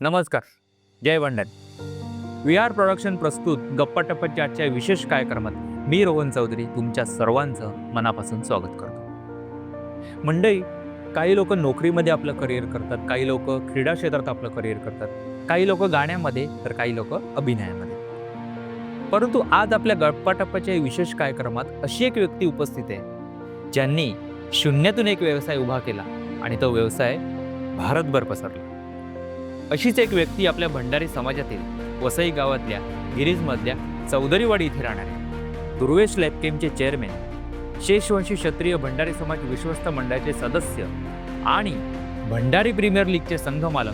नमस्कार. जय Bhandari. V R production प्रस्तुत गप्पा टप्प्याच्या आजच्या विशेष कार्यक्रमात मी रोहन चौधरी तुमच्या सर्वांचं मनापासून स्वागत करतो. मंडळी, काही लोक नोकरीमध्ये आपलं करिअर करतात, काही लोक क्रीडा क्षेत्रात आपलं करिअर करतात, काही लोक गाण्यामध्ये, तर काही लोक अभिनयामध्ये. परंतु आज आपल्या गप्पा टप्प्याच्या विशेष कार्यक्रमात अशी एक व्यक्ती उपस्थित आहे ज्यांनी शून्यातून एक व्यवसाय उभा केला आणि तो व्यवसाय भारतभर पसरला. अशीच एक व्यक्ती आपल्या भंडारी समाजातील वसई गावातल्या गिरीजमधल्या चौधरीवाडी इथे राहणारे दुर्वेश लॅपकेमचे चेअरमॅन, शेषवंशी क्षत्रिय भंडारी समाज विश्वस्त मंडळाचे सदस्य आणि भंडारी प्रीमियर लीगचे संघमालक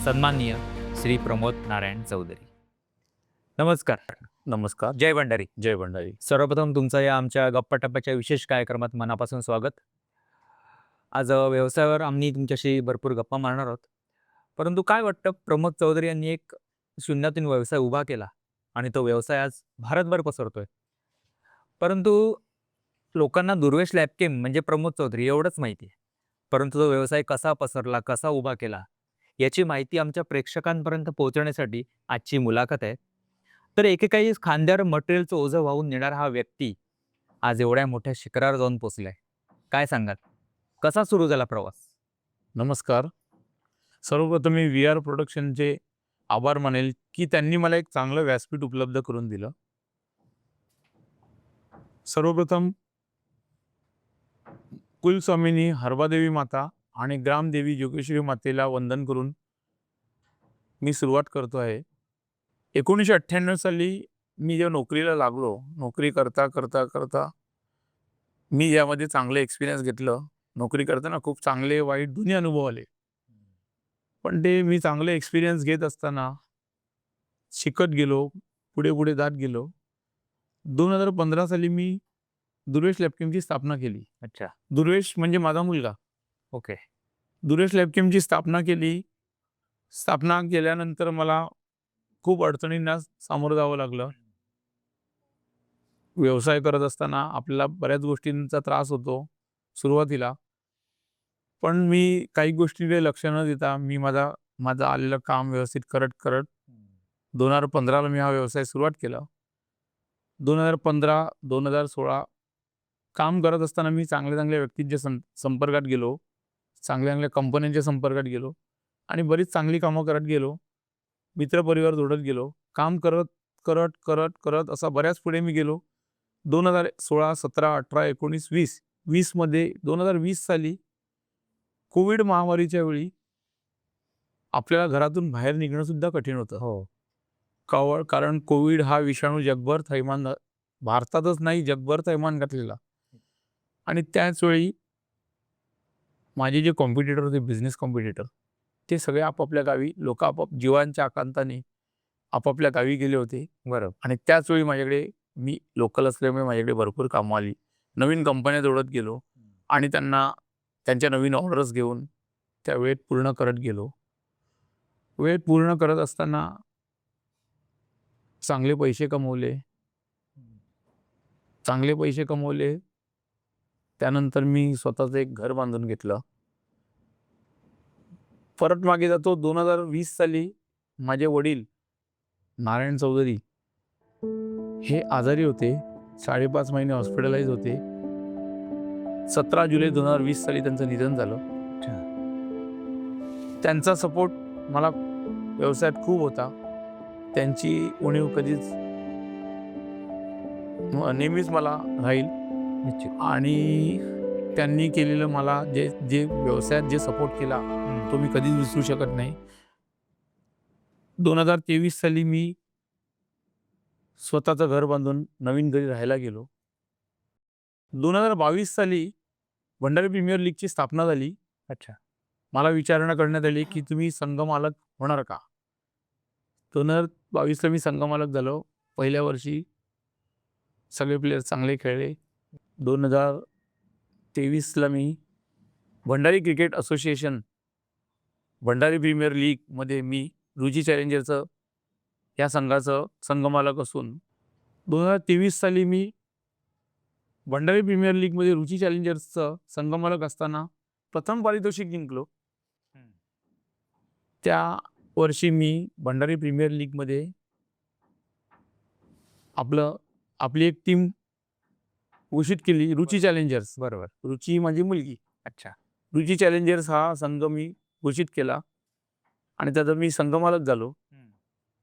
सन्माननीय श्री प्रमोद नारायण चौधरी. नमस्कार. नमस्कार. जय भंडारी. जय भंडारी. सर्वप्रथम तुमचं या आमच्या गप्पा टप्प्याच्या विशेष कार्यक्रमात मनापासून स्वागत. आज व्यवसायावर आम्ही तुमच्याशी भरपूर गप्पा मारणार आहोत. परंतु काय वाटतं, प्रमोद चौधरी यांनी एक शून्यातून व्यवसाय उभा केला आणि तो व्यवसाय आज भारतभर पसरतोय. परंतु लोकांना दुर्वेश लॅपकेम म्हणजे प्रमोद चौधरी एवढंच माहिती आहे. परंतु तो व्यवसाय कसा पसरला, कसा उभा केला, याची माहिती आमच्या प्रेक्षकांपर्यंत पोहोचवण्यासाठी आजची मुलाखत आहे. तर एकेकाळी खांद्यावर मटेरियलचं ओझं वाहून नेणारा हा व्यक्ती आज एवढ्या मोठ्या शिखरावर जाऊन पोचलाय. काय सांगाल, कसा सुरू झाला प्रवास? नमस्कार. सर्वप्रथम मी व्ही आर प्रोडक्शनचे आभार मानेल की त्यांनी मला एक चांगलं व्यासपीठ उपलब्ध करून दिलं. सर्वप्रथम कुलस्वामिनी हरबादेवी माता आणि ग्रामदेवी जोगेश्वरी मातेला वंदन करून मी सुरुवात करतो आहे. 1998 साली मी जेव्हा नोकरीला लागलो, नोकरी करता करता करता मी यामध्ये चांगलं एक्सपिरियन्स घेतलं. नोकरी करताना खूप चांगले वाईट दोन्ही अनुभव आले. पण ते मी चांगले एक्सपिरियन्स घेत असताना शिकत गेलो, पुढे पुढे जात गेलो. 2015 साली मी दुर्वेश लॅपकेमची स्थापना केली. अच्छा. दुर्वेश म्हणजे माझा मुलगा. ओके. दुर्वेश लॅपकेमची स्थापना केली. स्थापना केल्यानंतर मला खूप अडचणींना सामोरं जावं लागलं. व्यवसाय करत असताना आपल्याला बऱ्याच गोष्टींचा त्रास होतो सुरुवातीला. पण मी काही गोष्टीकडे लक्ष न देता मी माझं आलेलं काम व्यवस्थित करत करत 2015ला मी हा व्यवसाय सुरुवात केला. 2015-2016 काम करत असताना मी चांगल्या चांगल्या व्यक्तींच्या संपर्कात गेलो, चांगल्या चांगल्या कंपन्यांच्या संपर्कात गेलो आणि बरीच चांगली कामं करत गेलो. मित्रपरिवार जोडत गेलो. काम करत करत करत करत असा बऱ्याच पुढे मी गेलो. 2016, 17, 18, 19, 20 मध्ये 2020 साली कोविड महामारीच्या वेळी आपल्याला घरातून बाहेर निघणं सुद्धा कठीण होतं. हो. कारण कोविड हा विषाणू जगभर थैमान, भारतातच नाही जगभर थैमान घातलेला. आणि त्याच वेळी माझे जे कॉम्पिटिटर होते, बिझनेस कॉम्पिटिटर, ते सगळे आपापल्या गावी, लोक जीवांच्या आकांताने आपापल्या गावी गेले होते. बरोबर. आणि त्याच वेळी माझ्याकडे, मी लोकल असल्यामुळे माझ्याकडे भरपूर कामं आली. नवीन कंपन्या जोडत गेलो आणि त्यांच्या नवीन ऑर्डर्स घेऊन त्या वेळेत पूर्ण करत गेलो. वेळ पूर्ण करत असताना चांगले पैसे कमवले. त्यानंतर मी स्वतःचं एक घर बांधून घेतलं. परत मागे जातो, 2020 साली माझे वडील नारायण चौधरी हे आजारी होते. 5.5 महिने हॉस्पिटलाइज होते. 17 जुलै 2020 साली त्यांचं निधन झालं. त्यांचा सपोर्ट मला व्यवसायात खूप होता. त्यांची उणीव कधीच नेहमीच मला राहील. आणि त्यांनी केलेलं मला जे व्यवसायात जे सपोर्ट केला तो मी कधीच विसरू शकत नाही. 2023 साली मी स्वतःचं घर बांधून नवीन घरी राहायला गेलो. 2022 साली भंडारी प्रीमियर लीगची स्थापना झाली. अच्छा. मला विचारणा करण्यात आली की तुम्ही संघमालक होणार का? 2022ला मी संघमालक झालो. पहिल्या वर्षी सगळे प्लेयर चांगले खेळले. 2023ला मी Bhandari cricket association, Bhandari premier लीगमध्ये मी रुची चॅलेंजरचं या संघाचं संघमालक असून 2023 साली मी भंडारी प्रीमियर लीगमध्ये रुची चॅलेंजर्सचं संघमालक असताना प्रथम पारितोषिक जिंकलो. त्या वर्षी मी भंडारी प्रीमियर लीगमध्ये आपली एक टीम घोषित केली, रुची चॅलेंजर्स. बरोबर. रुची ही माझी मुलगी. अच्छा. रुची चॅलेंजर्स हा संघ मी घोषित केला आणि त्याचा मी संघमालक झालो.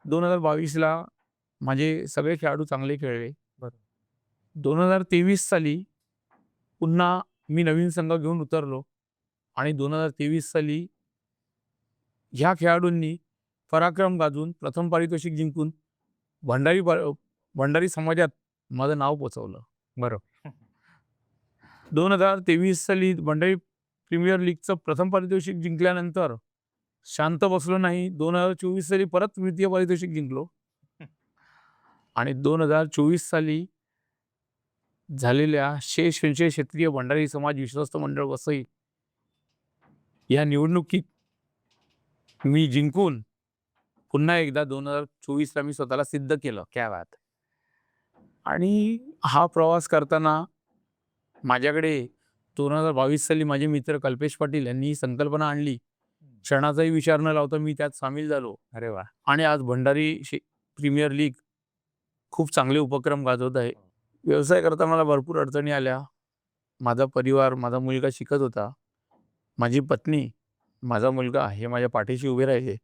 2022ला माझे सगळे खेळाडू चांगले खेळले. बरोबर. 2023 साली पुन्हा मी नवीन संघ घेऊन उतरलो आणि 2023 साली ह्या खेळाडूंनी पराक्रम गाजवून प्रथम पारितोषिक जिंकून भंडारी समाजात माझं नाव पोचवलं. बरोबर. 2023 साली भंडारी प्रीमियर लीगचं प्रथम पारितोषिक जिंकल्यानंतर शांत बसलो नाही. 2024 साली परत तृतीय पारितोषिक जिंकलो आणि 2024 साली झालेल्या शेष क्षेत्रीय भंडारी समाज विश्वस्त मंडळ वसई या निवडणुकीत मी जिंकून पुन्हा एकदा 2024ला मी स्वतःला सिद्ध केलं. क्या बात. आणि हा प्रवास करताना माझ्याकडे 2022 साली माझे मित्र कल्पेश पाटील यांनी ही संकल्पना आणली. क्षणाचाही विचार न लावता मी त्यात सामील झालो अरे वा. आणि आज भंडारी प्रीमियर लीग खूप चांगले उपक्रम गाजवत आहे. व्यवसाय करताना मला भरपूर अडचणी आल्या. माझा परिवार, माझा मुलगा शिकत होता. माझी पत्नी, माझा मुलगा हे माझ्या पाठीशी उभे राहिले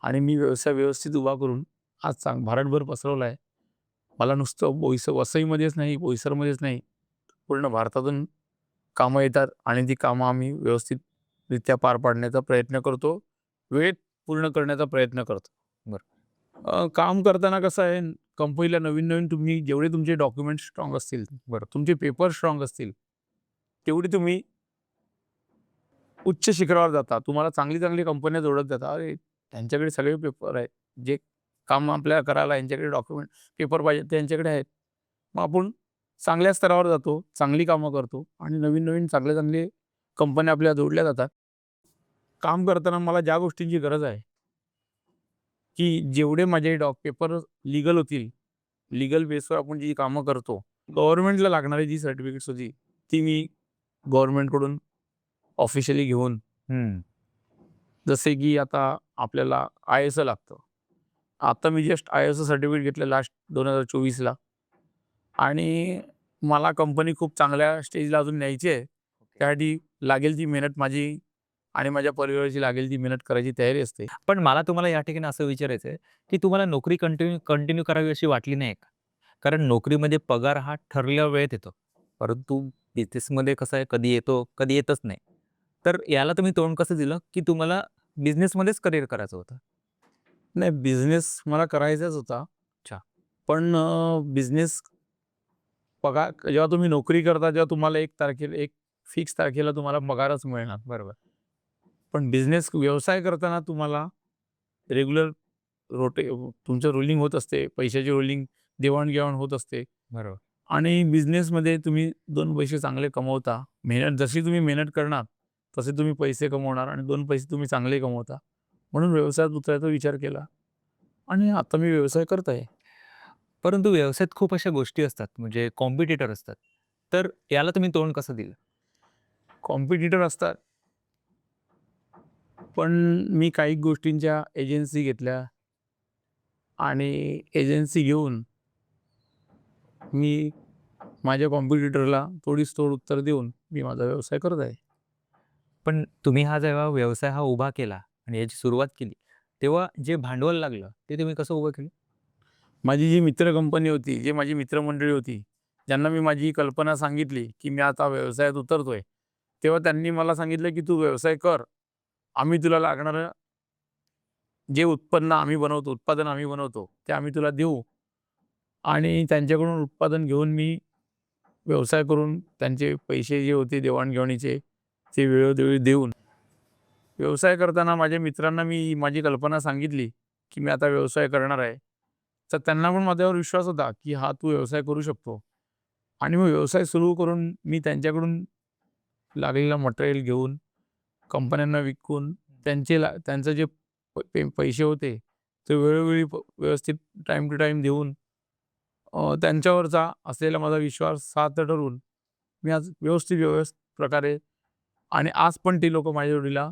आणि मी व्यवसाय व्यवस्थित उभा करून आज भारतभर पसरवला आहे. मला नुसतं वसईमध्येच नाही, बोईसरमध्येच नाही, पूर्ण भारतातून कामं येतात आणि ती कामं आम्ही व्यवस्थितरित्या पार पाडण्याचा प्रयत्न करतो. वेळेत पूर्ण करण्याचा प्रयत्न करतो. काम करताना कसं आहे, कंपनीला नवीन तुम्ही जेवढे तुमचे डॉक्युमेंट स्ट्रॉंग असतील, तुमचे पेपर स्ट्रॉंग असतील, तेवढी तुम्ही उच्च शिखरावर जाता. तुम्हाला चांगली कंपन्या जोडत जातात. अरे त्यांच्याकडे सगळे पेपर आहेत, जे काम आपल्याला करायला यांच्याकडे डॉक्युमेंट पेपर पाहिजे त्यांच्याकडे आहेत. मग आपण चांगल्या स्तरावर जातो, चांगली कामं करतो आणि नवीन चांगले कंपन्या आपल्याला जोडल्या जातात. काम करताना मला ज्या गोष्टींची गरज आहे, की जेवढे माझे पेपर लीगल होतील, लीगल बेसवर आपण जी कामं करतो, गव्हर्नमेंटला लागणारी जी सर्टिफिकेट्स होती ती मी गव्हर्नमेंटकडून ऑफिशियली घेऊन, जसे की आता आपल्याला ISO लागतं. आता मी जस्ट ISO सर्टिफिकेट घेतलं लास्ट 2024ला आणि मला कंपनी खूप चांगल्या स्टेजला अजून न्यायची आहे. त्यासाठी लागेल ती मेहनत माझी आणि माझ्या परिवाराची लागेल ती मेहनत करायची तयारी असते. पण मला तुम्हाला या ठिकाणी असं विचारायचं आहे, की तुम्हाला नोकरी कंटिन्यू करावी अशी वाटली नाही का? कारण नोकरीमध्ये पगार हा ठरलेल्या वेळेत येतो. परंतु बिझनेसमध्ये कसं आहे, कधी येतो, कधी येतच नाही. तर याला तुम्ही तोंड कसं दिलं, की तुम्हाला बिझनेसमध्येच करिअर करायचं होतं? नाही, बिझनेस मला करायचाच होता. अच्छा. पण बिझनेस पगार जेव्हा तुम्ही नोकरी करता तेव्हा तुम्हाला एक फिक्स तारखेला तुम्हाला पगारच मिळणार. बरोबर. पण बिझनेस व्यवसाय करताना तुम्हाला रेग्युलर तुमचं रोलिंग होत असते, पैशाची रोलिंग देवाणघेवाण होत असते बरोबर. आणि बिझनेसमध्ये तुम्ही 2 पैसे चांगले कमवता. जशी तुम्ही मेहनत करणार तसे तुम्ही पैसे कमवणार आणि 2 पैसे तुम्ही चांगले कमवता. म्हणून व्यवसायात उतरायचा विचार केला आणि आता मी व्यवसाय करत आहे. परंतु व्यवसायात खूप अशा गोष्टी असतात, म्हणजे कॉम्पिटिटर असतात. तर याला तुम्ही तोंड कसं दिलं? कॉम्पिटिटर असतात, पण मी काही गोष्टींच्या एजन्सी घेतल्या आणि एजन्सी घेऊन मी माझ्या कॉम्पिटिटरला तोड उत्तर देऊन मी माझा व्यवसाय करत आहे. पण तुम्ही हा जेव्हा व्यवसाय उभा केला आणि याची सुरुवात केली, तेव्हा जे भांडवल लागलं, ते तुम्ही कसं उभं केलं? माझी जी मित्र कंपनी होती, जी माझी मित्रमंडळी होती, ज्यांना मी माझी कल्पना सांगितली, की मी आता व्यवसायात उतरतोय, तेव्हा त्यांनी मला सांगितलं, की "तू व्यवसाय कर. आम्ही तुला लागणारं जे उत्पादन आम्ही बनवतो, ते आम्ही तुला देऊ." आणि त्यांच्याकडून उत्पादन घेऊन मी व्यवसाय करून त्यांचे पैसे जे होते देवाणघेवाणीचे, ते वेळोवेळी देऊन व्यवसाय करताना माझ्या मित्रांना मी माझी कल्पना सांगितली, की मी आता व्यवसाय करणार आहे. तर त्यांना पण माझ्यावर विश्वास होता, की हा तू व्यवसाय करू शकतो. आणि मग व्यवसाय सुरू करून मी त्यांच्याकडून लागलेलं मटेरियल घेऊन, कंपन्यांना विकून त्यांचे जे पैसे होते, ते वेळोवेळी व्यवस्थित टाईम टू टाईम देऊन त्यांच्यावरचा असलेला माझा विश्वास सार्थ ठरवून मी आज व्यवस्थित प्रकारे आणि आज पण ती लोकं माझ्या जोडीला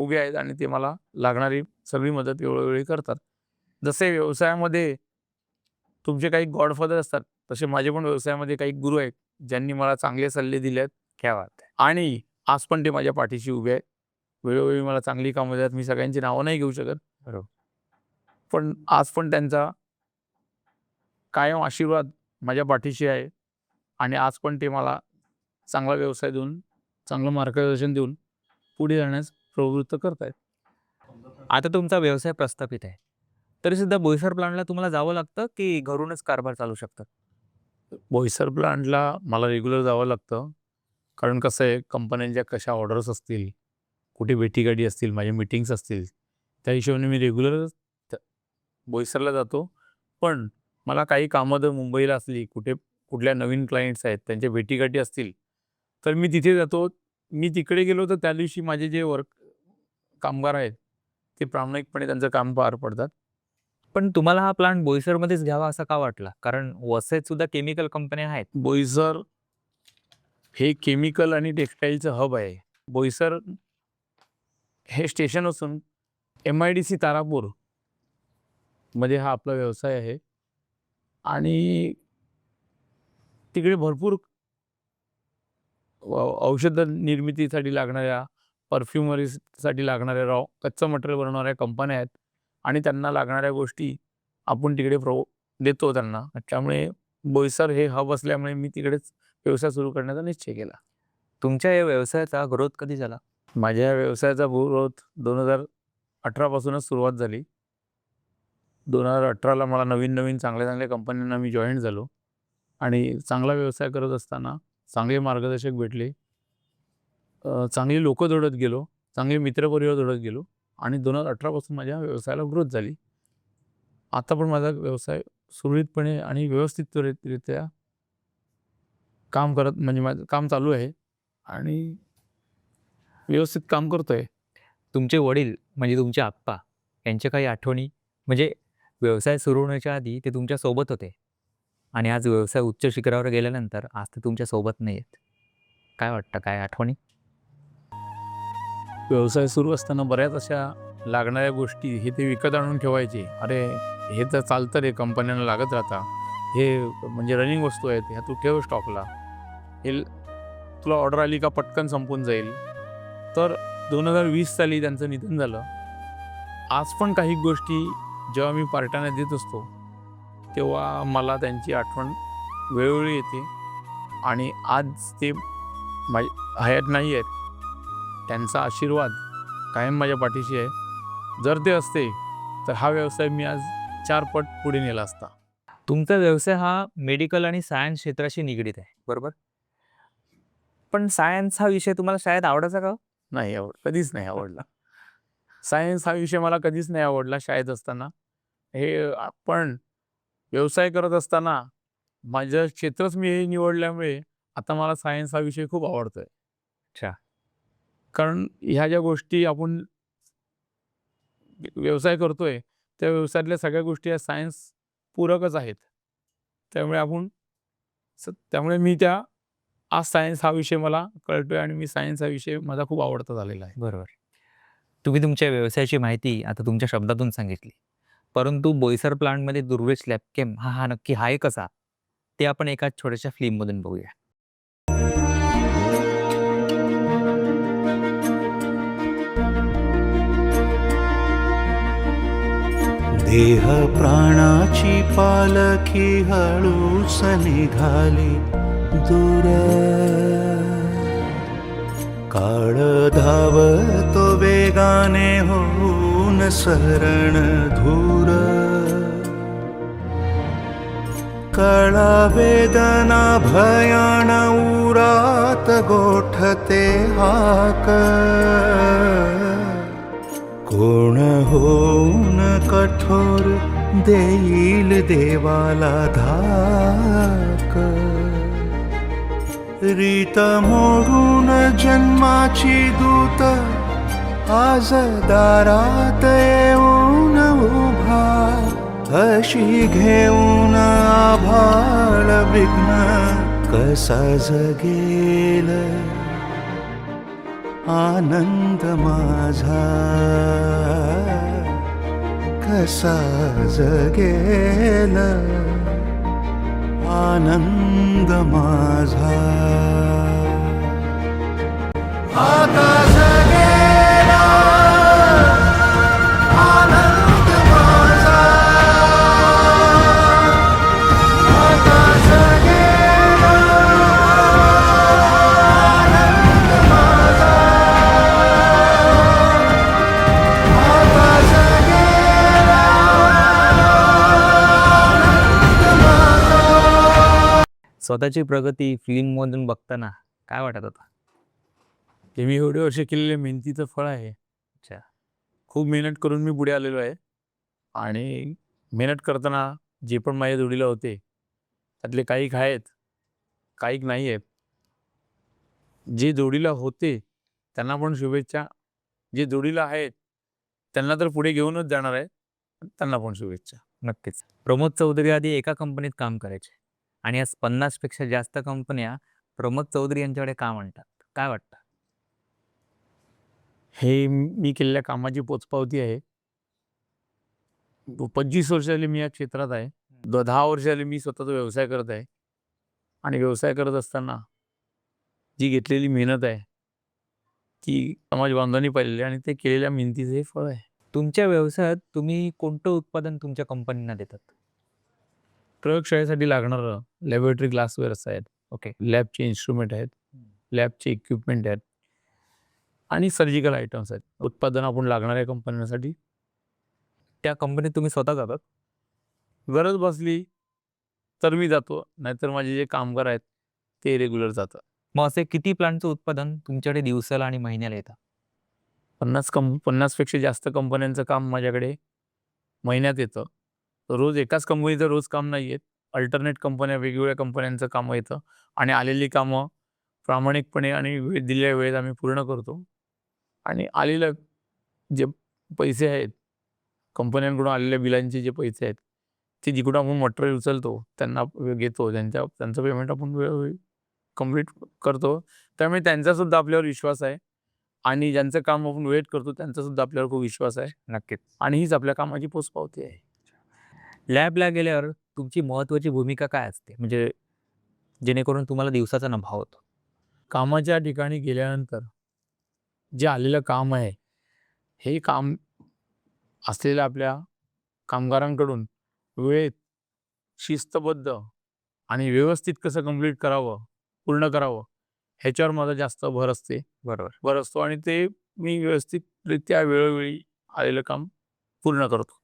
उभे आहेत आणि ते मला लागणारी सगळी मदत वेळोवेळी करतात. जसे व्यवसायामध्ये तुमचे काही गॉडफादर असतात, तसे माझे पण व्यवसायामध्ये काही गुरु आहेत, ज्यांनी मला चांगले सल्ले दिले आहेत. क्या बात आहे. आणि आज पण ते माझ्या पाठीशी उभे आहेत. वेळोवेळी मला चांगली कामं देतात. मी सगळ्यांची नावं नाही घेऊ शकत. बरोबर. पण आज पण त्यांचा कायम आशीर्वाद माझ्या पाठीशी आहे आणि आज पण ते मला चांगला व्यवसाय देऊन, चांगलं मार्गदर्शन देऊन पुढे जाण्यास प्रवृत्त करतायत. आता तुमचा व्यवसाय प्रस्थापित आहे. तरी सुद्धा बोईसर प्लांटला तुम्हाला जावं लागतं की घरूनच कारभार चालू शकतात? बोईसर प्लांटला मला रेग्युलर जावं लागतं. कारण कसं आहे, कंपन्यांच्या कशा ऑर्डर्स असतील, कुठे भेटीगाठी असतील, माझ्या मीटिंग्स असतील, त्या हिशोबाने मी रेग्युलर बोईसरला जातो. पण मला काही कामं जर मुंबईला असली, कुठल्या नवीन क्लायंट्स आहेत, त्यांच्या भेटीगाठी असतील, तर मी तिथे जातो. मी तिकडे गेलो तर त्या दिवशी माझे जे कामगार आहेत, ते प्रामाणिकपणे त्यांचं काम पार पडतात. पण तुम्हाला हा प्लांट बोईसरमध्येच घ्यावा असा का वाटला? कारण वसईत सुद्धा केमिकल कंपन्या आहेत. बोईसर हे केमिकल आणि टेक्सटाईलचं हब आहे. बोईसर हे स्टेशन असून MIDC तारापूर मध्ये हा आपला व्यवसाय आहे आणि तिकडे भरपूर औषध निर्मितीसाठी लागणाऱ्या, परफ्युमरीसाठी लागणाऱ्या कच्चं मटेरियल बनवणाऱ्या कंपन्या आहेत आणि त्यांना लागणाऱ्या गोष्टी आपण तिकडे देतो त्यांना. त्यामुळे बोईसर हे हब असल्यामुळे मी तिकडेच व्यवसाय सुरू करण्याचा निश्चय केला. तुमच्या या व्यवसायाचा ग्रोथ कधी झाला? माझ्या व्यवसायाचा ग्रोथ 2018 पासूनच सुरुवात झाली. 2018ला मला नवीन चांगल्या कंपन्यांना मी जॉईन झालो आणि चांगला व्यवसाय करत असताना चांगले मार्गदर्शक भेटले, चांगली लोकं जोडत गेलो, चांगले मित्रपरिवार जोडत गेलो आणि 2018 पासून माझ्या व्यवसायाला ग्रोथ झाली. आता पण माझा व्यवसाय सुरळीतपणे आणि व्यवस्थितरित्या म्हणजे माझं काम चालू आहे आणि व्यवस्थित काम करतोय. तुमचे वडील म्हणजे तुमचे आप्पा यांच्या काही आठवणी, म्हणजे व्यवसाय सुरू होण्याच्या आधी ते तुमच्या सोबत होते आणि आज व्यवसाय उच्च शिखरावर गेल्यानंतर आज ते तुमच्या सोबत नाही आहेत. काय वाटतं, काय आठवणी? व्यवसाय सुरू असताना बऱ्याच अशा लागणाऱ्या गोष्टी हे ते विकत आणून ठेवायचे. अरे हे तर चालतं रे, कंपन्यांना लागत राहता, हे म्हणजे रनिंग वस्तू आहेत, ह्या तू ठेव स्टॉकला, हे तुला ऑर्डर आली का पटकन संपून जाईल. तर 2020 साली त्यांचं निधन झालं. आज पण काही गोष्टी जेव्हा मी पार्ट्यांना देत असतो तेव्हा मला त्यांची आठवण वेळोवेळी येते आणि आज ते हयात नाही आहेत. त्यांचा आशीर्वाद कायम माझ्या पाठीशी आहे. जर ते असते तर हा व्यवसाय मी आज 4 पट पुढे नेला असता. तुमचा व्यवसाय हा मेडिकल आणि सायन्स क्षेत्राशी निगडीत आहे, बरोबर? पण सायन्स हा विषय तुम्हाला शाळेत आवडायचा का? नाही कधीच नाही आवडला. सायन्स हा विषय मला कधीच नाही आवडला शाळेत असताना. हे पण व्यवसाय करत असताना माझं क्षेत्रच मी हे निवडल्यामुळे आता मला सायन्स हा विषय खूप आवडतोय. अच्छा. कारण ह्या ज्या गोष्टी आपण व्यवसाय करतोय त्या व्यवसायातल्या सगळ्या गोष्टी या सायन्स पूरकच आहेत. त्यामुळे मी आज सायन्स हा विषय मला कळतोय आणि मी सायन्स हा विषय माझा खूप आवडता झालेला आहे. बरोबर. तुम्ही तुमच्या व्यवसायाची माहिती आता तुमच्या शब्दातून सांगितली. परंतु बोईसर प्लांटमध्ये दुर्वेश लॅबकेम हा नक्की आहे कसा? ते आपण एका छोट्याशा फिल्ममधून बघूया. देह प्राणाची पालखी हळूच निघाली दूर, काळ धावतो वेगाने होऊन सरण धूर, कळा वेदना भयान उरात गोठते हाक, कोण होऊन कठोर देईल देवाला धाक, रीत मोडून जन्माची दूत आज दारात येऊन उभा, अशी घेऊन आभाळ विघ्न कसा जगेल, आनंद माझा कसा जगेल आनंद माझा आता जगेला आनंद माझा आता जगेला आनंद माझा आता जगेला आनंद माझा. स्वतःची प्रगती फिल्ममधून बघताना काय वाटत होतं? ते मी एवढे वर्ष केलेल्या मेहनतीचं फळ आहे. अच्छा. खूप मेहनत करून मी पुढे आलेलो आहे आणि मेहनत करताना जे पण माझ्या जोडीला होते त्यातले काही आहेत, काही नाही आहेत. जे जोडीला होते त्यांना पण शुभेच्छा. जे जोडीला आहेत त्यांना तर पुढे घेऊनच जाणार आहे, त्यांना पण शुभेच्छा. नक्कीच. प्रमोद चौधरी आधी एका कंपनीत काम करायचे आणि आज 50 पेक्षा जास्त कंपन्या प्रमोद चौधरी यांच्याकडे का म्हणतात? काय वाटतं? हे मी केलेल्या कामाची पोचपावती आहे. 25 वर्ष झाली मी या क्षेत्रात आहे. 10 वर्ष झाली मी स्वतःचा व्यवसाय करत आहे आणि व्यवसाय करत असताना जी घेतलेली मेहनत आहे ती समाज बांधवांनी पाहिलेली आणि ते केलेल्या मेहनतीचं हे फळ आहे. तुमच्या व्यवसायात तुम्ही कोणतं उत्पादन तुमच्या कंपनींना देतात? प्रयोगशाळेसाठी लागणारं लॅबोरेटरी ग्लासवेअर्स आहेत, ओके. लॅबचे इन्स्ट्रुमेंट आहेत, लॅबचे इक्विपमेंट आहेत आणि सर्जिकल आयटम्स आहेत. उत्पादन आपण लागणाऱ्या कंपन्यांसाठी त्या कंपनीत तुम्ही स्वतः जातात? गरज बसली तर मी जातो, नाहीतर माझे जे कामगार आहेत ते रेग्युलर जातात. मग असे किती प्लांटचं उत्पादन तुमच्याकडे दिवसाला आणि महिन्याला येतं? 50 पेक्षा जास्त कंपन्यांचं काम माझ्याकडे महिन्यात येतं. रोज एकाच कंपनीचं रोज काम नाही येत. अल्टरनेट कंपन्या, वेगवेगळ्या कंपन्यांचं कामं येतं आणि आलेली कामं प्रामाणिकपणे आणि दिलेल्या वेळेत आम्ही पूर्ण करतो आणि आलेलं जे पैसे आहेत, कंपन्यांकडून आलेल्या बिलांचे जे पैसे आहेत, ते जिकडून आपण मटेरियल उचलतो त्यांना घेतो, त्यांचं पेमेंट आपण वेळोवेळी कंप्लीट करतो. त्यामुळे त्यांचासुद्धा आपल्यावर विश्वास आहे आणि ज्यांचं काम आपण वेळेत करतो त्यांचासुद्धा आपल्यावर खूप विश्वास आहे नक्कीच. आणि हीच आपल्या कामाची पोचपावती आहे. लॅबला गेल्यावर तुमची महत्त्वाची भूमिका काय असते? म्हणजे जेणेकरून तुम्हाला दिवसाचा नफा होतो? कामाच्या ठिकाणी गेल्यानंतर जे आलेलं काम आहे, हे काम असलेल्या आपल्या कामगारांकडून वेळेत, शिस्तबद्ध आणि व्यवस्थित कसं कंप्लीट करावं, पूर्ण करावं, ह्याच्यावर माझा जास्त भर असतो आणि ते मी व्यवस्थितरित्या वेळोवेळी आलेलं काम पूर्ण करतो.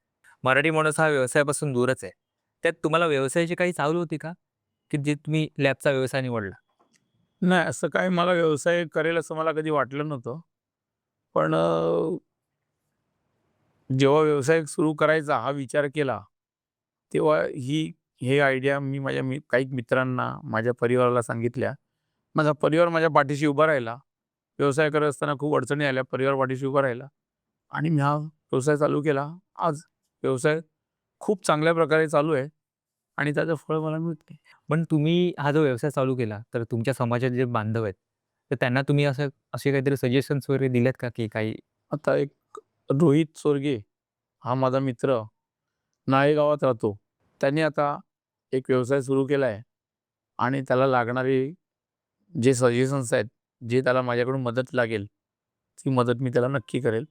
मराठी माणूस हा व्यवसायापासून दूरच आहे. त्यात तुम्हाला व्यवसायाची काही चावल होती का? की जे तुम्ही लॅबचा व्यवसाय निवडला? नाही, असं काही मला व्यवसाय करेल असं मला कधी वाटलं नव्हतं. पण जेव्हा व्यवसाय सुरू करायचा हा विचार केला, तेव्हा हे आयडिया मी माझ्या काही मित्रांना, माझ्या परिवाराला सांगितल्या. माझा परिवार माझ्या पाठीशी उभा राहिला. व्यवसाय करत असताना खूप अडचणी आल्या, परिवार पाठीशी उभा राहिला आणि मी हा व्यवसाय चालू केला. आज व्यवसाय खूप चांगल्या प्रकारे चालू आहे आणि त्याचं फळ मला मिळते. पण तुम्ही हा जो व्यवसाय चालू केला, तर तुमच्या समाजात जे बांधव आहेत, तर त्यांना तुम्ही असे काहीतरी सजेशन्स वगैरे दिलेत का, की काही? आता एक रोहित सोरगे हा माझा मित्र नाळेगावात राहतो. त्याने आता एक व्यवसाय सुरू केला आहे आणि त्याला लागणारे जे सजेशन्स आहेत, जे त्याला माझ्याकडून मदत लागेल, ती मदत मी त्याला नक्की करेल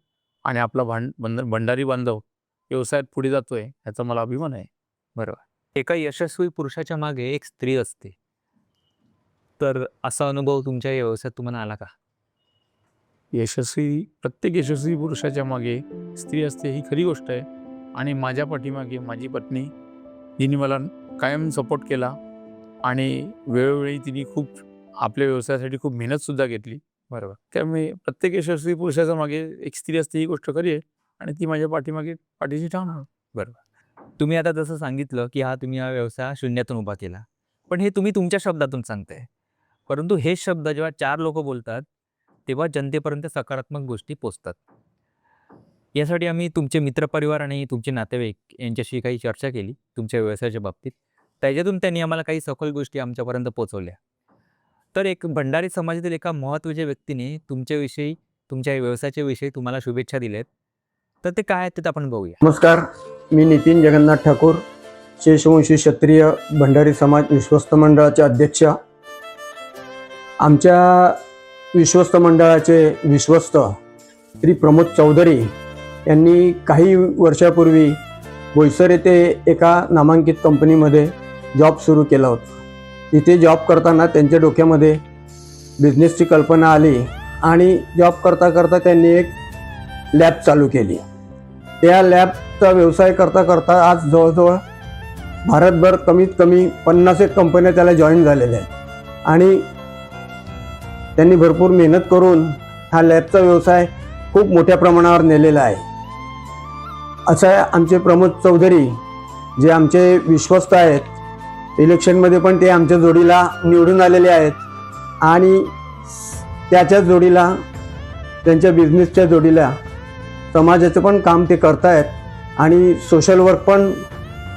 आणि आपला भंडारी बांधव व्यवसायात पुढे जातोय ह्याचा मला अभिमान आहे. बरोबर. एका यशस्वी पुरुषाच्या मागे एक स्त्री असते. तर असा अनुभव तुमच्या या व्यवसायात तुम्हाला आला का? प्रत्येक यशस्वी पुरुषाच्या मागे स्त्री असते ही खरी गोष्ट आहे आणि माझ्या पाठीमागे माझी पत्नी, जिने मला कायम सपोर्ट केला आणि वेळोवेळी तिने खूप आपल्या व्यवसायासाठी खूप मेहनतसुद्धा घेतली. बरोबर. त्यामुळे प्रत्येक यशस्वी पुरुषाच्या मागे एक स्त्री असते ही गोष्ट खरी आहे आणि ती माझ्या पाठीशी ठाम आहे. बरोबर. तुम्ही आता जसं सांगितलं, की तुम्ही हा व्यवसाय शून्यातून उभा केला. पण हे तुम्ही तुमच्या शब्दातून सांगताय. परंतु हे शब्द जेव्हा 4 लोकं बोलतात, तेव्हा जनतेपर्यंत सकारात्मक गोष्टी पोहोचतात. यासाठी आम्ही तुमचे मित्रपरिवार आणि तुमचे नातेवाईक यांच्याशी काही चर्चा केली तुमच्या व्यवसायाच्या बाबतीत. त्याच्यातून त्यांनी आम्हाला काही सखोल गोष्टी आमच्यापर्यंत पोहोचवल्या. तर एक भंडारी समाजातील एका महत्त्वाच्या व्यक्तीने तुमच्याविषयी तुमच्या व्यवसायाच्या विषयी तुम्हाला शुभेच्छा दिल्यात, तर ते काय आहेत ते आपण बघूया. नमस्कार, मी नितीन जगन्नाथ ठाकूर, शेषवंशी क्षत्रिय भंडारी समाज विश्वस्त मंडळाचे अध्यक्ष. आमच्या विश्वस्त मंडळाचे विश्वस्त श्री प्रमोद चौधरी यांनी काही वर्षापूर्वी बोईसर येथे एका नामांकित कंपनीमध्ये जॉब सुरू केला होता. तिथे जॉब करताना त्यांच्या डोक्यामध्ये बिझनेसची कल्पना आली आणि जॉब करता करता त्यांनी एक लॅब चालू केली. त्या लॅबचा व्यवसाय करता करता आज जवळजवळ भारतभर कमीत कमी 50 कंपन्या त्याला जॉईन झालेल्या आहेत आणि त्यांनी भरपूर मेहनत करून हा लॅबचा व्यवसाय खूप मोठ्या प्रमाणावर नेलेला आहे. असं आहे आमचे प्रमोद चौधरी, जे आमचे विश्वस्त आहेत. इलेक्शनमध्ये पण ते आमच्या जोडीला निवडून आलेले आहेत आणि त्याच्या जोडीला, त्यांच्या बिझनेसच्या जोडीला समाजाचं पण काम ते करतायत आणि सोशल वर्क पण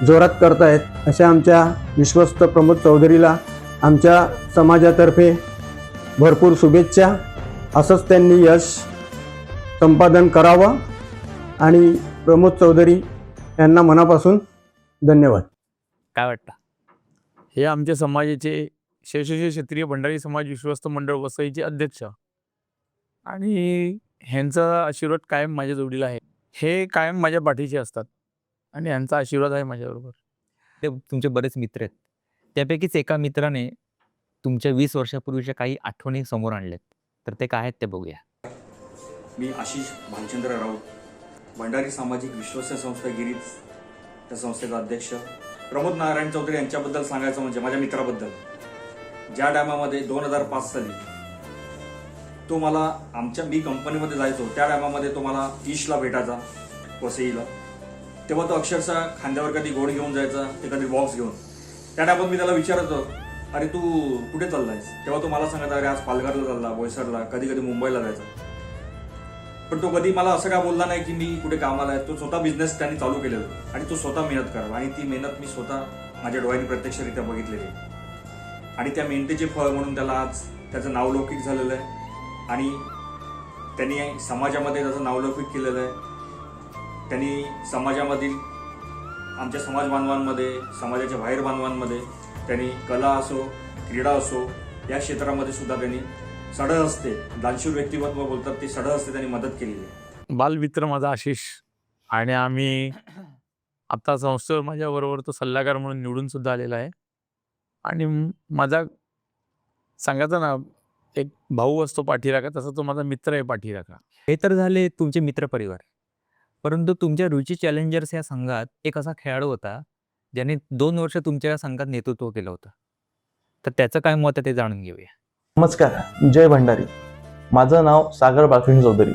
जोरात करतायत. अशा आमच्या विश्वस्त प्रमोद चौधरीला आमच्या समाजातर्फे भरपूर शुभेच्छा. असंच त्यांनी यश संपादन करावं आणि प्रमोद चौधरी यांना मनापासून धन्यवाद. काय वाटतं? हे आमच्या समाजाचे शेषवंशी क्षत्रिय भंडारी समाज विश्वस्त मंडळ वसईचे अध्यक्ष आणि ह्यांचा आशीर्वाद कायम माझ्या जोडीला आहे. हे कायम माझ्या पाठीशी असतात आणि ह्यांचा आशीर्वाद आहे माझ्याबरोबर. ते तुमचे बरेच मित्र आहेत, त्यापैकीच एका मित्राने तुमच्या 20 वर्षापूर्वीच्या काही आठवणी समोर आणल्यात, तर ते काय आहेत ते बघूया. मी आशिष भालचंद्र राऊत, भंडारी सामाजिक विश्वस्त संस्था गिरीज त्या संस्थेचा अध्यक्ष. प्रमोद नारायण चौधरी यांच्याबद्दल सांगायचं म्हणजे माझ्या मित्राबद्दल, ज्या टायमामध्ये 2005 साली तो मला मी कंपनीमध्ये जायचो त्या टायमामध्ये तो मला ईशला भेटायचा वसईला. तेव्हा तो अक्षरशः खांद्यावर कधी गोड घेऊन जायचा, ते कधी बॉक्स घेऊन. त्या टायमात मी त्याला विचारायचो, अरे तू कुठे चाललायस? तेव्हा तो मला सांगायचा, अरे आज पालघरला चालला, बोईसरला, कधी कधी मुंबईला जायचा. पण तो कधी मला असं काय बोलला नाही की मी कुठे कामाला आहे. तो स्वतः बिझनेस त्यांनी चालू केलेला आणि तो स्वतः मेहनत करावा आणि ती मेहनत मी स्वतः माझ्या डोळ्यांनी प्रत्यक्षरित्या बघितलेली आहे आणि त्या मेहनतीचे फळ म्हणून त्याला आज त्याचं नावलौकिक झालेलं आहे आणि त्यांनी समाजामध्ये त्याचं नावलौकिक केलेलं आहे. त्यांनी समाजामधील आमच्या समाज बांधवांमध्ये, समाजाच्या बाहेर बांधवांमध्ये त्यांनी कला असो, क्रीडा असो, या क्षेत्रामध्ये सुद्धा त्यांनी सडहस्ते, दानशूर व्यक्तिमत्व बोलतात ते सडहस्ते त्यांनी मदत केलेली आहे. बालमित्र माझा आशिष आणि आम्ही आता संस्थेवर माझ्याबरोबर तो सल्लागार म्हणून निवडून सुद्धा आलेला आहे आणि माझा सांगायचं ना, एक भाऊ असतो पाठीराखा, तसा तो माझा मित्र आहे पाठीराखा. हे तर झाले तुमचे मित्रपरिवार, परंतु तुमच्या रुची चॅलेंजर्स या संघात एक असा खेळाडू होता ज्याने 2 वर्ष तुमच्या संघात नेतृत्व केलं होतं, तर त्याचं काय मत आहे ते जाणून घेऊया. नमस्कार, जय भंडारी. माझं नाव सागर बालकृष्ण चौधरी.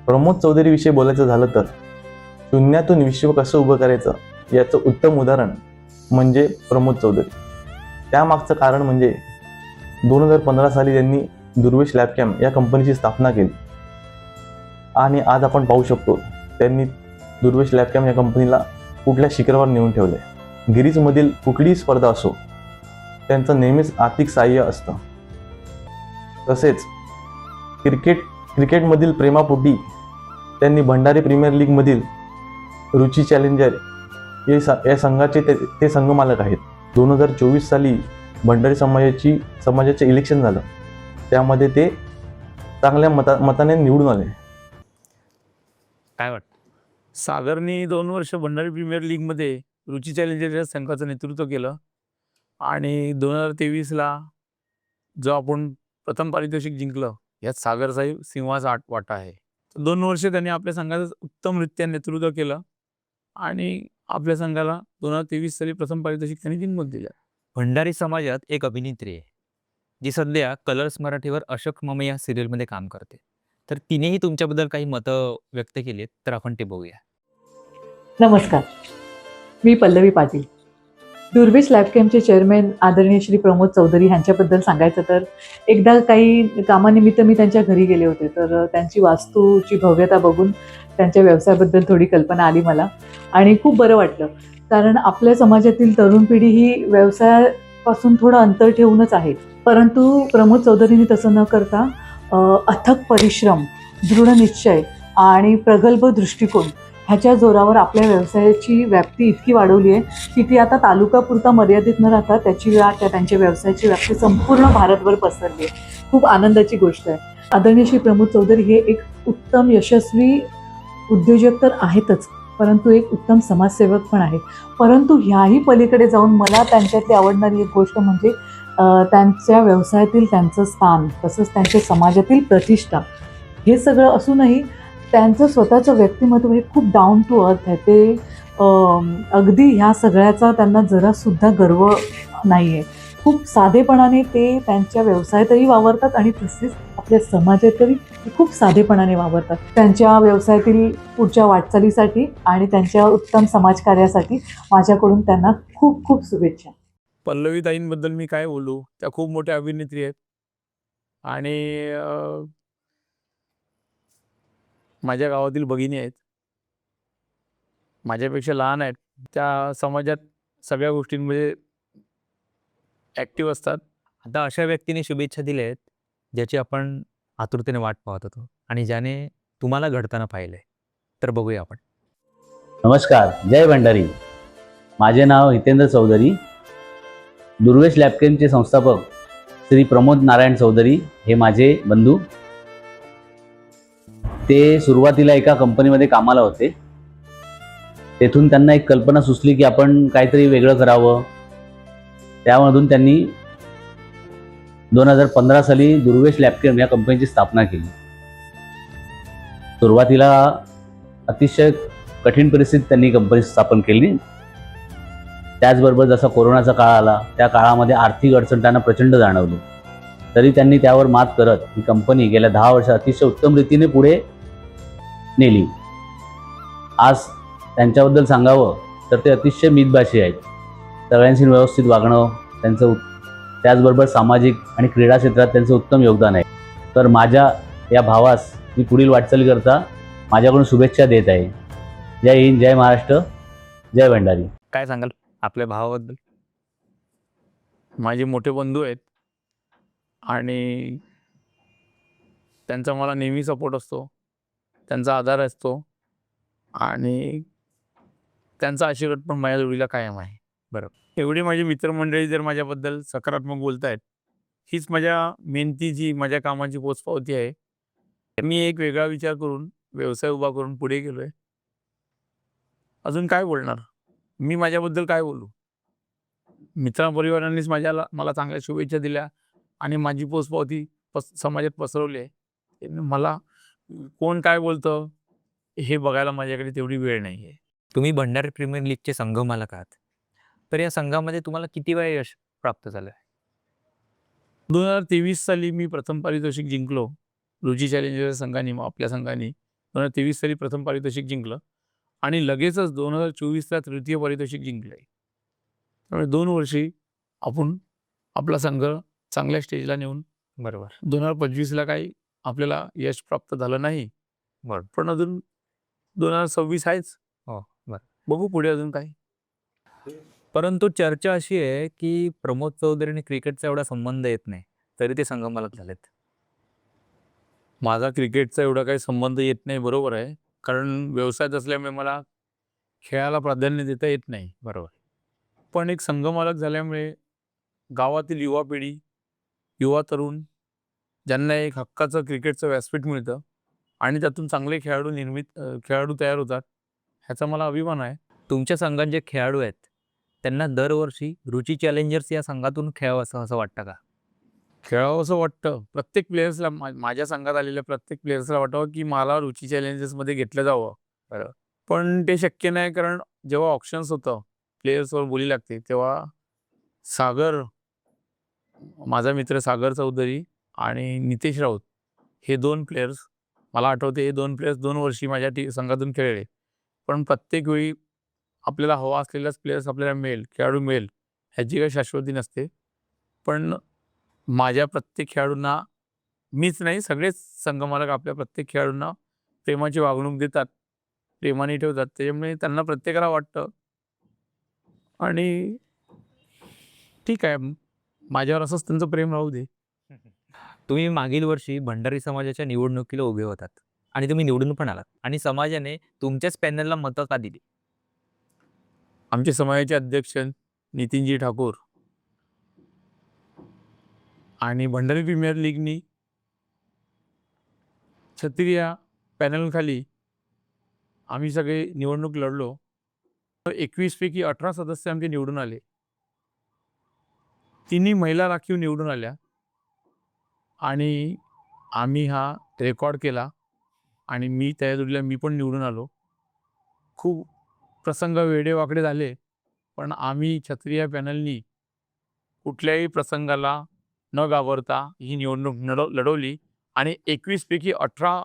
प्रमोद चौधरी विषयी बोलायचं झालं तर शून्यातून विश्व कसं उभं करायचं याचं उत्तम उदाहरण म्हणजे प्रमोद चौधरी. त्यामागचं कारण म्हणजे 2015 साली त्यांनी दुर्वेश लॅबकॅम या कंपनीची स्थापना केली आणि आज आपण पाहू शकतो त्यांनी दुर्वेश लॅबकॅम या कंपनीला कुठल्या शिखरावर नेऊन ठेवले. गिरीजमधील कुठलीही स्पर्धा असो त्यांचं नेहमीच आर्थिक सहाय्य असतं. तसेच क्रिकेटमधील प्रेमापोटी त्यांनी भंडारी प्रीमियर लीगमधील रुची चॅलेंजर या संघाचे ते संघमालक आहेत. 2024 साली भंडारी समाजाचे इलेक्शन झालं, त्यामध्ये ते चांगल्या मताने निवडून आले. काय वाटतं? सागरनी 2 वर्ष भंडारी प्रीमियर लीगमध्ये रुची चॅलेंजर या संघाचं नेतृत्व केलं आणि 2023ला जो आपण प्रथम पारितोषिक जिंकलं, यात सागरचा सिंहाचा वाटा आहे. 2 वर्ष त्यांनी आपल्या संघाचं उत्तमरित्या नेतृत्व केलं आणि आपल्या संघाला 2023 साली प्रथम पारितोषिक त्यांनी जिंकून दिलं. भंडारी समाजात एक अभिनेत्री आहे जी सध्या कलर्स मराठीवर अशोक ममे या सिरियलमध्ये काम करते, तर तिनेही तुमच्याबद्दल काही मतं व्यक्त केली आहेत, तर आपण ते बघूया. नमस्कार, मी पल्लवी पाटील. दुर्वेश लॅबकॅमचे चेअरमॅन आदरणीय श्री प्रमोद चौधरी यांच्याबद्दल सांगायचं तर एकदा काही कामानिमित्त मी त्यांच्या घरी गेले होते, तर त्यांची वास्तूची भव्यता बघून त्यांच्या व्यवसायाबद्दल थोडी कल्पना आली मला आणि खूप बरं वाटलं. कारण आपल्या समाजातील तरुण पिढी ही व्यवसायापासून थोडं अंतर ठेवूनच आहे, परंतु प्रमोद चौधरींनी तसं न करता अथक परिश्रम, दृढ निश्चय आणि प्रगल्भ दृष्टिकोन ह्याच्या जोरावर आपल्या व्यवसायाची व्याप्ती इतकी वाढवली आहे की ती आता तालुकापुरता मर्यादित न राहता त्यांच्या व्यवसायाची व्याप्ती संपूर्ण भारतभर पसरली आहे. खूप आनंदाची गोष्ट आहे. आदरणीय श्री प्रमोद चौधरी हे एक उत्तम यशस्वी उद्योजक तर आहेतच, परंतु एक उत्तम समाजसेवक पण आहेत. परंतु ह्याही पलीकडे जाऊन मला त्यांच्यातली आवडणारी एक गोष्ट म्हणजे त्यांच्या व्यवसायातील त्यांचं स्थान, तसंच त्यांच्या समाजातील प्रतिष्ठा, हे सगळं असूनही त्यांचं स्वतःचं व्यक्तिमत्व हे खूप डाऊन टू अर्थ आहे. ते अगदी ह्या सगळ्याचा त्यांना जरासुद्धा गर्व नाही आहे. खूप साधेपणाने ते त्यांच्या व्यवसायातही वावरतात आणि तसेच आपल्या समाजातही ते खूप साधेपणाने वावरतात. त्यांच्या व्यवसायातील पुढच्या वाटचालीसाठी आणि त्यांच्या उत्तम समाजकार्यासाठी माझ्याकडून त्यांना खूप खूप शुभेच्छा. पल्लवीताईंबद्दल मी काय बोलू, त्या खूप मोठ्या अभिनेत्री आहेत आणि माझ्या गावातील भगिनी आहेत, माझ्यापेक्षा लहान आहेत. त्या समाजात सगळ्या गोष्टींमध्ये ॲक्टिव्ह असतात. आता अशा व्यक्तीने शुभेच्छा दिल्या आहेत ज्याची आपण आतुरतेने वाट पाहत होतो आणि ज्याने तुम्हाला घडताना पाहिलंय. तर बघूया आपण. नमस्कार, जय भंडारी. माझे नाव हितेंद्र चौधरी. दुर्वेश लॅबकेमचे संस्थापक श्री प्रमोद नारायण चौधरी हे माझे बंधू. ते सुरुवातीला एका कंपनीमध्ये कामाला होते. तेथून त्यांना एक कल्पना सुचली की आपण काहीतरी वेगळं करावं. त्यामधून त्यांनी 2015 साली दुर्वेश लॅबकेम या कंपनीची स्थापना केली. सुरुवातीला अतिशय कठीण परिस्थितीत त्यांनी कंपनी स्थापन केली. त्याचबरोबर जसा कोरोनाचा काळ आला त्या काळामध्ये आर्थिक अडचण त्यांना प्रचंड जाणवली. तरी त्यांनी त्यावर मात करत ही कंपनी गेल्या 10 वर्षात अतिशय उत्तम रीतीने पुढे नेली. आज त्यांच्याबद्दल सांगावं तर ते अतिशय मितभाषी आहेत. सगळ्यांशी व्यवस्थित वागणं त्यांचं, त्याचबरोबर सामाजिक आणि क्रीडा क्षेत्रात त्यांचं उत्तम योगदान आहे. तर माझ्या या भावास मी पुढील वाटचाली करता माझ्याकडून शुभेच्छा देत आहे. जय हिंद, जय महाराष्ट्र, जय भंडारी. काय सांगाल आपल्या भावाबद्दल? माझे मोठे बंधू आहेत आणि त्यांचा मला नेहमी सपोर्ट असतो, त्यांचा आधार असतो आणि त्यांचा आशीर्वाद पण माझ्या जोडीला कायम आहे. बरोबर. एवढी माझी मित्रमंडळी जर माझ्याबद्दल सकारात्मक बोलतायत, हीच माझ्या मेहनतीची, माझ्या कामाची पोचपावती आहे. मी एक वेगळा विचार करून व्यवसाय उभा करून पुढे गेलो आहे. अजून काय बोलणार? मी माझ्याबद्दल काय बोलू? मित्रपरिवारांनीच मला चांगल्या शुभेच्छा दिल्या आणि माझी पोचपावती समाजात पसरवली आहे. मला कोण काय बोलतं हे बघायला माझ्याकडे तेवढी वेळ नाही आहे. तुम्ही भंडारी प्रीमियर लीगचे संघमालक आहात, तर या संघामध्ये तुम्हाला किती वेळा यश प्राप्त झालं? 2023 साली मी प्रथम पारितोषिक जिंकलो. रुची चॅलेंजर्सच्या संघाने, आपल्या संघाने 2023 साली प्रथम पारितोषिक जिंकलं आणि लगेचच 2024ला तृतीय पारितोषिक जिंकलं आहे. त्यामुळे 2 वर्षी आपण आपला संघ चांगल्या स्टेजला नेऊन, बरोबर. 2025ला काही आपल्याला यश प्राप्त झालं नाही, बरोबर. पण अजून 2026 आहेच. हो, बरं. बघू पुढे अजून काय. परंतु चर्चा अशी आहे की प्रमोद चौधरी आणि क्रिकेटचा एवढा संबंध येत नाही, तरी ते संघमालक झालेत. माझा क्रिकेटचा एवढा काही संबंध येत नाही, बरोबर आहे, कारण व्यवसायात असल्यामुळे मला खेळाला प्राधान्य देता येत नाही. बरोबर. पण एक संघमालक झाल्यामुळे गावातील युवा पिढी, युवा तरुण ज्यांना एक हक्काचं क्रिकेटचं व्यासपीठ मिळतं आणि त्यातून चांगले खेळाडू तयार होतात, ह्याचा मला अभिमान आहे. तुमच्या संघात जे खेळाडू आहेत त्यांना दरवर्षी रुची चॅलेंजर्स या संघातून खेळावं असं वाटतं का? खेळावं असं वाटतं. प्रत्येक प्लेयर्सला, माझ्या संघात आलेल्या प्रत्येक प्लेयर्सला वाटावं की मला रुची चॅलेंजर्समध्ये घेतलं जावं. बरोबर. पण ते शक्य नाही, कारण जेव्हा ऑप्शन्स होतं, प्लेयर्सवर बोली लागते, तेव्हा माझा मित्र सागर चौधरी आणि नितेश राऊत हे 2 प्लेयर्स, मला आठवते, हे 2 प्लेयर्स 2 वर्षी माझ्या संघातून खेळले. पण प्रत्येक वेळी आपल्याला हवा असलेलाच प्लेयर्स आपल्याला खेळाडू मिळेल ह्याची काही शाश्वती नसते. पण माझ्या प्रत्येक खेळाडूंना, मीच नाही, सगळेच संघमालक आपल्या प्रत्येक खेळाडूंना प्रेमाची वागणूक देतात, प्रेमाने ठेवतात. त्याच्यामुळे त्यांना प्रत्येकाला वाटतं आणि ठीक आहे, माझ्यावर असंच त्यांचं प्रेम राहू दे. तुम्ही मागील वर्षी भंडारी समाजाच्या निवडणुकीला उभे होतात आणि तुम्ही निवडून पण आलात आणि समाजाने तुमच्याच पॅनलला मतं का दिली? आमचे समाजाचे अध्यक्ष नितीनजी ठाकूर आणि भंडारी प्रीमियर लीगनी क्षत्रिय पॅनलखाली आम्ही सगळे निवडणूक लढलो. 21 पैकी 18 सदस्य आमचे निवडून आले. 3 महिला राखीव निवडून आल्या आणि आम्ही हा रेकॉर्ड केला आणि मी त्या जोडीला मी पण निवडून आलो. खूप प्रसंग वेडेवाकडे झाले, पण आम्ही क्षत्रिय पॅनलनी कुठल्याही प्रसंगाला न घाबरता ही निवडणूक लढवली आणि 21 पैकी 18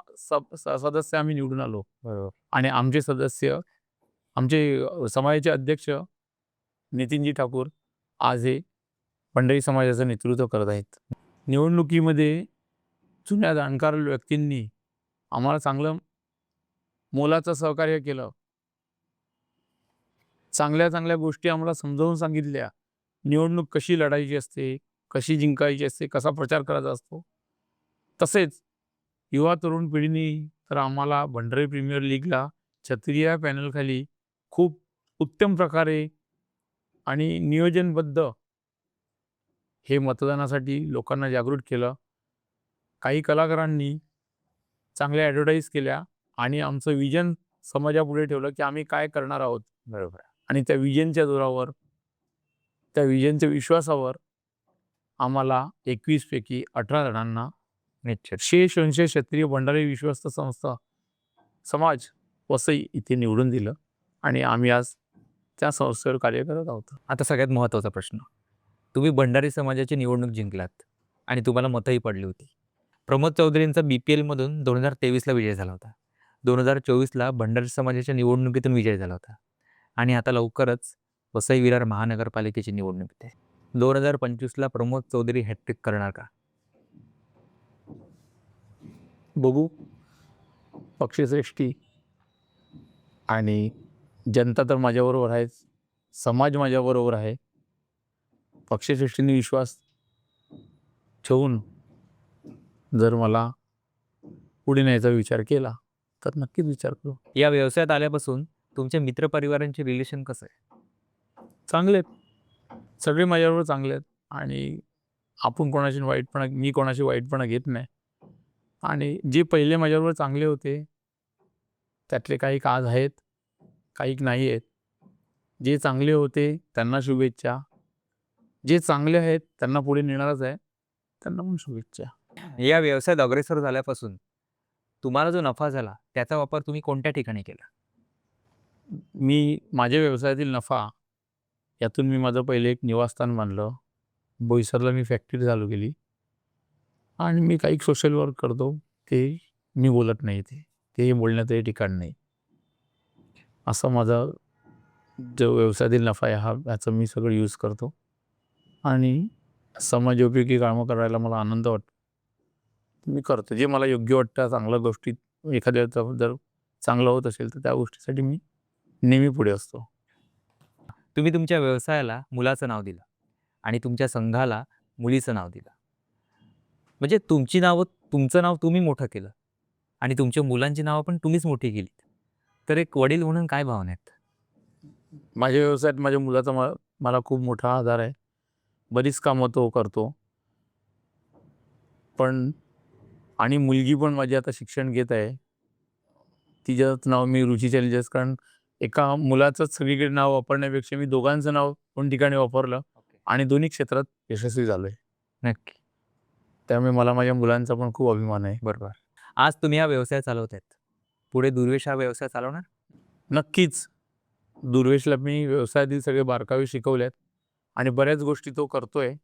सदस्य आम्ही निवडून आलो. बरोबर. आणि आमचे सदस्य आमचे समाजाचे अध्यक्ष नितीनजी ठाकूर आज हे भंडारी समाजाचं नेतृत्व करत आहेत. निवडणुकीमध्ये जुन्या जाणकार व्यक्तींनी आम्हाला चांगलं मोलाचं सहकार्य केलं. चांगल्या चांगल्या गोष्टी आम्हाला समजावून सांगितल्या. निवडणूक कशी लढायची असते, कशी जिंकायची असते, कसा प्रचार करायचा असतो. तसेच युवा तरुण पिढीने तर आम्हाला भंडारी प्रीमियर लीगला क्षत्रिय पॅनलखाली खूप उत्तम प्रकारे आणि नियोजनबद्ध हे मतदानासाठी लोकांना जागृत केलं. काही कलाकारांनी चांगल्या ॲडव्हर्टाईज केल्या आणि आमचं विजन समाजापुढे ठेवलं की आम्ही काय करणार आहोत. बरोबर. आणि त्या विजनच्या जोरावर, त्या विजनच्या विश्वासावर आम्हाला 21 पैकी 18 जणांना निश्चित. शेष अंश क्षत्रिय भंडारी विश्वस्त संस्था समाज वसई इथे निवडून दिलं आणि आम्ही आज त्या संस्थेवर कार्य करत आहोत. आता सगळ्यात महत्त्वाचा प्रश्न. तुम्ही भंडारी समाजाची निवडणूक जिंकलात आणि तुम्हाला मतही पडली होती. प्रमोद चौधरींचा BPL मधून 2023ला विजय झाला होता. 2024ला भंडारी समाजाच्या निवडणुकीतून विजय झाला होता आणि आता लवकरच वसई विरार महानगरपालिकेची निवडणूक येते. 2025ला प्रमोद चौधरी हॅट्रिक करणार का? बघू. पक्षश्रेष्ठी आणि जनता तर माझ्याबरोबर आहेच, समाज माझ्याबरोबर आहे. पक्षश्रेष्ठींनी विश्वास ठेवून जर मला पुढे न्यायचा विचार केला तर नक्कीच विचार करू. या व्यवसायात आल्यापासून तुमच्या मित्रपरिवारांचे रिलेशन कसं आहे? चांगले आहेत. सगळे माझ्याबरोबर चांगले आहेत आणि आपण कोणाशी वाईटपणा मी कोणाशी वाईटपणा घेत नाही. आणि जे पहिले माझ्याबरोबर चांगले होते त्यातले काही आज आहेत, काही नाही आहेत. जे चांगले होते त्यांना शुभेच्छा, जे चांगले आहेत त्यांना पुढे नेणारच आहे, त्यांना पण शुभेच्छा. या व्यवसायात अग्रेसर झाल्यापासून तुम्हाला जो नफा झाला त्याचा वापर तुम्ही कोणत्या ठिकाणी केला? मी माझ्या व्यवसायातील नफा यातून मी माझं पहिले एक निवासस्थान बांधलं. बोईसरला मी फॅक्टरी चालू केली आणि मी काही सोशल वर्क करतो. ते मी बोलत नाही, ते बोलण्याचं ठिकाण नाही. असं माझा जो व्यवसायातील नफा आहे ह्याचं मी सगळं यूज करतो आणि समाजोपयोगी कामं करायला मला आनंद वाटतो. मी करतो जे मला योग्य वाटतं. चांगल्या गोष्टीत एखाद्याचं जर चांगलं होत असेल तर त्या गोष्टीसाठी मी नेहमी पुढे असतो. तुम्ही तुमच्या व्यवसायाला मुलाचं नाव दिलं आणि तुमच्या संघाला मुलीचं नाव दिलं. म्हणजे तुमचं नाव तुम्ही मोठं केलं आणि तुमच्या मुलांची नावं पण तुम्हीच मोठी केली. तर एक वडील म्हणून काय भावना आहेत? माझ्या व्यवसायात माझ्या मुलाचा मला खूप मोठा आधार आहे. बरीच कामं तो करतो. पण आणि मुलगी पण माझी आता शिक्षण घेत आहे. तिचं नाव मी रुची चॅलेंजर्स, कारण एका मुलाचंच सगळीकडे नाव वापरण्यापेक्षा मी दोघांचं नाव दोन ठिकाणी वापरलं आणि दोन्ही क्षेत्रात यशस्वी झालो आहे. नक्की. त्यामुळे मला माझ्या मुलांचा पण खूप अभिमान आहे. बरोबर. आज तुम्ही हा व्यवसाय चालवत आहेत, पुढे दुर्वेश हा व्यवसाय चालवणार? नक्कीच. दुर्वेशला मी व्यवसायातील सगळे बारकावे शिकवले आहेत आणि बऱ्याच गोष्टी तो करतोय.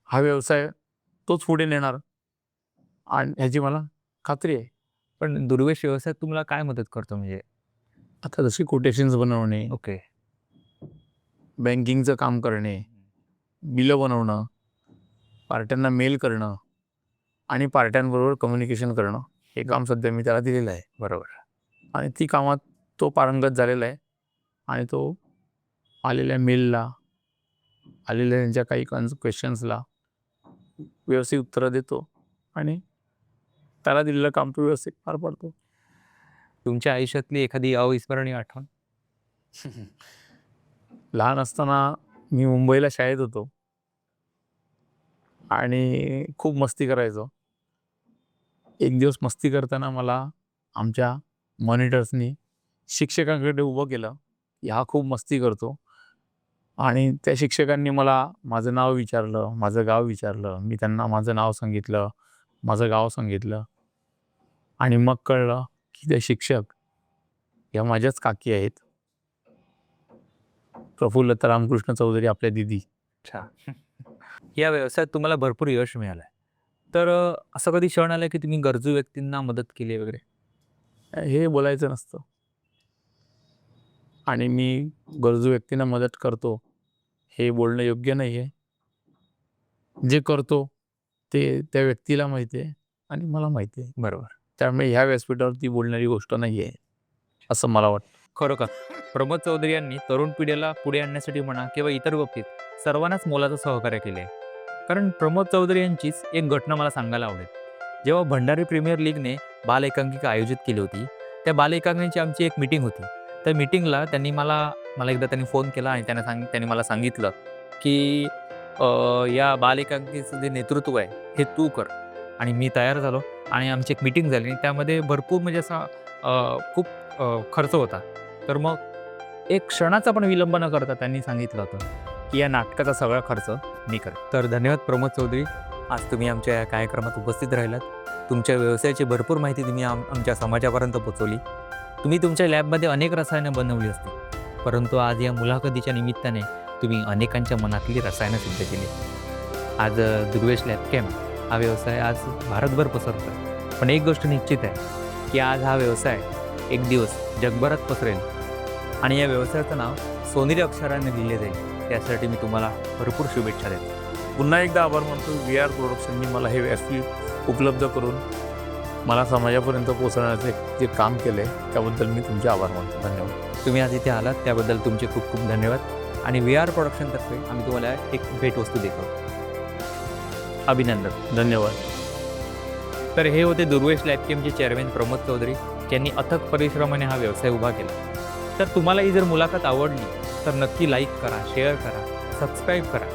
हा व्यवसाय तोच पुढे नेणार आणि ह्याची मला खात्री आहे. पण दुर्वेश व्यवसायात तुम्हाला काय मदत करतो? म्हणजे आता जशी कोटेशन्स बनवणे, ओके, बँकिंगचं काम करणे, बिलं बनवणं, पार्ट्यांना मेल करणं आणि पार्ट्यांबरोबर कम्युनिकेशन करणं, हे काम सध्या मी त्याला दिलेलं आहे. बरोबर. आणि ती कामात तो पारंगत झालेला आहे आणि तो आलेल्या मेलला, आलेल्या त्यांच्या काही क्वेश्चन्सला व्यवस्थित उत्तरं देतो आणि त्याला दिलेलं काम तो व्यवस्थित पार पाडतो. तुमच्या आयुष्यातली एखादी अविस्मरणीय आठवण? लहान असताना मी मुंबईला शाळेत होतो आणि खूप मस्ती करायचो. एक दिवस मस्ती करताना मला आमच्या मॉनिटर्सनी शिक्षकांकडे उभं केलं की हा खूप मस्ती करतो आणि त्या शिक्षकांनी मला माझं नाव विचारलं, माझं गाव विचारलं. मी त्यांना माझं नाव सांगितलं, माझं गाव सांगितलं आणि मग कळलं की ते शिक्षक या माझ्याच काकी आहेत, प्रफुल्लता रामकृष्ण चौधरी, आपल्या दिदी. या व्यवसायात तुम्हाला भरपूर यश मिळालंय. तर असं कधी क्षण आलाय की तुम्ही गरजू व्यक्तींना मदत केली वगैरे? हे बोलायचं नसतं आणि मी गरजू व्यक्तींना मदत करतो हे बोलणं योग्य नाही आहे. जे करतो ते त्या व्यक्तीला माहिती आहे आणि मला माहिती आहे. बरोबर. त्यामुळे ह्या व्यासपीठावरती बोलणारी गोष्ट नाही आहे असं मला वाटतं. खरोखर प्रमोद चौधरी यांनी तरुण पिढीला पुढे आणण्यासाठी म्हणा किंवा इतर बाबतीत सर्वांनाच मोलाचं सहकार्य केले आहे. कारण प्रमोद चौधरी यांचीच एक घटना मला सांगायला आवडेल. जेव्हा भंडारी प्रीमियर लीगने बाल एकांकिका आयोजित केली होती, त्या बाल एकांकिकेची आमची एक मीटिंग होती. त्या मीटिंगला त्यांनी मला एकदा त्यांनी फोन केला आणि त्यांनी मला सांगितलं की या बाल एकांकिकेचं जे नेतृत्व आहे हे तू कर. आणि मी तयार झालो आणि आमची एक मीटिंग झाली आणि त्यामध्ये भरपूर म्हणजे असा खूप खर्च होता. तर मग एक क्षणाचा पण विलंब न करता त्यांनी सांगितलं होतं की या नाटकाचा सगळा खर्च मी करेन. तर धन्यवाद प्रमोद चौधरी, आज तुम्ही आमच्या या कार्यक्रमात उपस्थित राहिलात. तुमच्या व्यवसायाची भरपूर माहिती तुम्ही आमच्या समाजापर्यंत पोचवली. तुम्ही तुमच्या लॅबमध्ये अनेक रसायनं बनवली असतील, परंतु आज या मुलाखतीच्या निमित्ताने तुम्ही अनेकांच्या मनातली रसायनं सिद्ध केली. आज दुर्वेश लॅब कॅम्प हा व्यवसाय आज भारतभर पसरतो आहे. पण एक गोष्ट निश्चित आहे की आज हा व्यवसाय एक दिवस जगभरात पसरेल आणि या व्यवसायाचं नाव सोनेरी अक्षराने लिहिले जाईल. त्यासाठी मी तुम्हाला भरपूर शुभेच्छा देतो. पुन्हा एकदा आभार मानतो VR प्रोडक्शननी मला हे व्यासपीठ उपलब्ध करून मला समाजापर्यंत पोहोचवण्याचे जे काम केलं आहे त्याबद्दल मी तुमचे आभार मानतो. धन्यवाद. तुम्ही आज इथे आलात त्याबद्दल तुमचे खूप खूप धन्यवाद. आणि VR प्रोडक्शनतर्फे आम्ही तुम्हाला एक भेटवस्तू देतो. अभिनंदन. धन्यवाद. तर हे होते दुर्वेश लॅब कॅम्पचे चेअरमॅन प्रमोद चौधरी, ज्यांनी अथक परिश्रमाने हा व्यवसाय उभा केला. तर तुम्हाला ही जर मुलाखत आवडली तर नक्की लाईक करा, शेअर करा, सबस्क्राईब करा.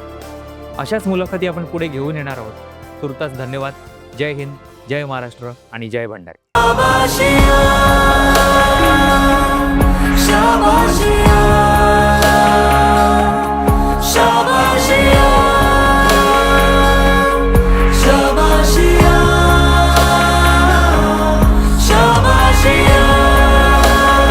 अशाच मुलाखती आपण पुढे घेऊन येणार आहोत. तुर्तास धन्यवाद. जय हिंद, जय महाराष्ट्र आणि जय भंडारी. शाबाशी